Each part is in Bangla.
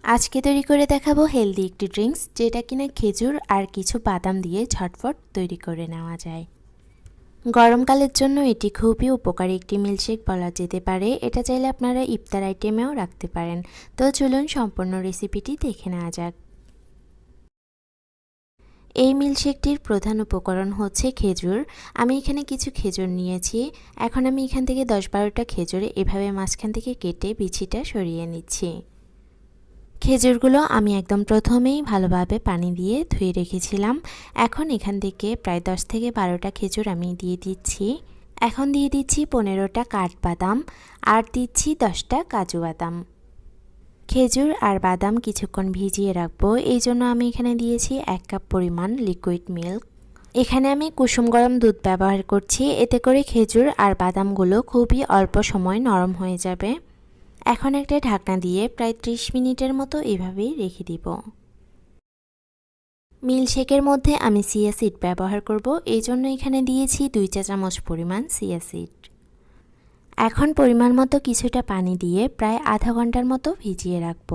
আজকে তৈরি করে দেখাবো হেলদি একটি ড্রিঙ্কস, যেটা কিনা খেজুর আর কিছু বাদাম দিয়ে ঝটফট তৈরি করে নেওয়া যায়। গরমকালের জন্য এটি খুবই উপকারী একটি মিল্কশেক বলা যেতে পারে। এটা চাইলে আপনারা ইফতার আইটেমেও রাখতে পারেন। তো চলুন সম্পূর্ণ রেসিপিটি দেখে নেওয়া যাক। এই মিল্কশেকটির প্রধান উপকরণ হচ্ছে খেজুর। আমি এখানে কিছু খেজুর নিয়েছি। এখন আমি এখান থেকে 10-12টা খেজুর এভাবে মাঝখান থেকে কেটে বিচিটা সরিয়ে নিচ্ছি। খেজুরগুলো আমি একদম প্রথমেই ভালোভাবে পানি দিয়ে ধুয়ে রেখেছিলাম। এখন এখান থেকে প্রায় 10 থেকে 12টা খেজুর আমি দিয়ে দিচ্ছি। এখন দিয়ে দিচ্ছি 15টা কাঠবাদাম আর দিচ্ছি 10টা কাজু বাদাম। খেজুর আর বাদাম কিছুক্ষণ ভিজিয়ে রাখবো, এই জন্য আমি এখানে দিয়েছি 1 কাপ পরিমাণ লিকুইড মিল্ক। এখানে আমি কুসুম গরম দুধ ব্যবহার করছি, এতে করে খেজুর আর বাদামগুলো খুবই অল্প সময় নরম হয়ে যাবে। এখন একটা ঢাকনা দিয়ে প্রায় 30 মিনিটের মতো এভাবেই রেখে দিব। মিল্কশেকের মধ্যে আমি চিয়া সিড ব্যবহার করব, এই জন্য এখানে দিয়েছি 2 চা চামচ পরিমাণ চিয়া সিড। এখন পরিমাণ মতো কিছুটা পানি দিয়ে প্রায় আধা ঘন্টার মতো ভিজিয়ে রাখব।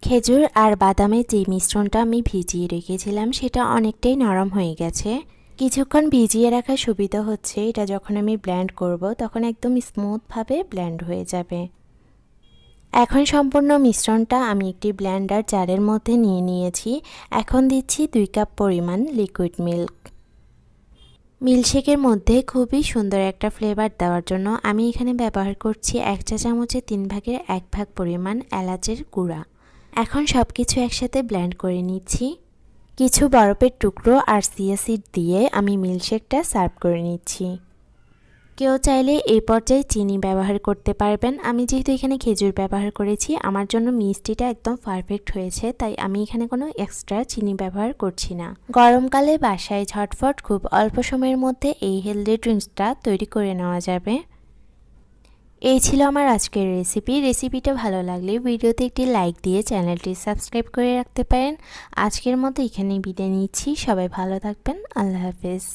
খেজুর আর বাদামের যে মিশ্রণটা আমি ভিজিয়ে রেখেছিলাম সেটা অনেকটাই নরম হয়ে গেছে। কিছুক্ষণ ভিজিয়ে রাখার সুবিধা হচ্ছে এটা যখন আমি ব্লেন্ড করব তখন একদম স্মুথভাবে ব্লেন্ড হয়ে যাবে। এখন সম্পূর্ণ মিশ্রণটা আমি একটি ব্লেন্ডার জারের মধ্যে নিয়ে নিয়েছি। এখন দিচ্ছি 2 কাপ পরিমাণ লিকুইড মিল্ক। মিল্কশেকের মধ্যে খুবই সুন্দর একটা ফ্লেভার দেওয়ার জন্য আমি এখানে ব্যবহার করছি 1 চা চামচের 3 ভাগের 1 ভাগ পরিমাণ এলাচের গুঁড়া। এখন সব কিছু একসাথে ব্লেন্ড করে নিচ্ছি। কিছু বরফের টুকরো আর চিয়া সিড দিয়ে আমি মিল্কশেকটা সার্ভ করে নিচ্ছি। কেউ চাইলে এই পর্যায়ে চিনি ব্যবহার করতে পারবেন। আমি যেহেতু এখানে খেজুর ব্যবহার করেছি, আমার জন্য মিষ্টিটা একদম পারফেক্ট হয়েছে, তাই আমি এখানে কোনো এক্সট্রা চিনি ব্যবহার করছি না। গরমকালে বাসায় ঝটফট খুব অল্প সময়ের মধ্যে এই হেলদি ড্রিঙ্কসটা তৈরি করে নেওয়া যাবে। এই ছিল আমার আজকের রেসিপিটা ভালো লাগলে ভিডিওতে একটি লাইক দিয়ে চ্যানেলটি সাবস্ক্রাইব করে রাখতে পারেন। আজকের মতো এখানেই বিদায় নিচ্ছি। সবাই ভালো থাকবেন। আল্লাহ হাফেজ।